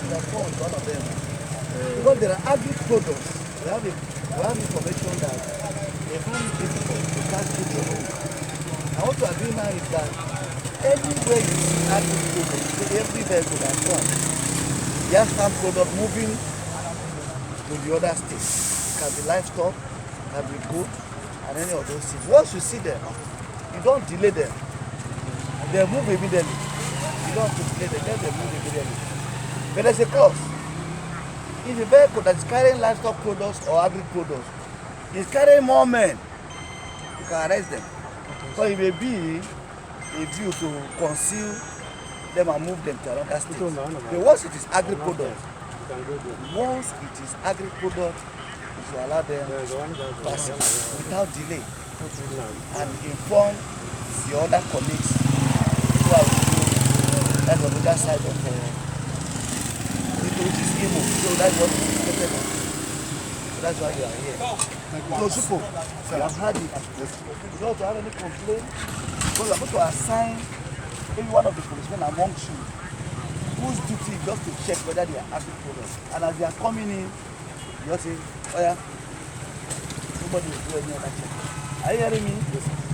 respond to one of them. Because there are agri products. We have information that they find it difficult to catch it your own. And what we are doing now is that anywhere you see agri products, every vehicle that comes, just have product moving to the other states. It can be livestock, it can be goat, and any of those things. Once you see them, you don't delay them. They move immediately. You don't have to delay them, they move immediately. But there's a cost. If a vehicle that is carrying livestock products or agri products is carrying more men, you can arrest them. So it may be a view to conceal them and move them to another state. But once it is agri products, you should allow them to pass without delay and inform the other colleagues who are with you on the other side of which is Imo. So that's what is expected of. So that's why you are here. So people, you have had it. You don't have any complaint. So you are going to assign maybe one of the policemen amongst you whose duty is just to check whether they are agri products. And as they are coming in, you just say, oh yeah, nobody will do any other check. Are you hearing me? Yes, sir.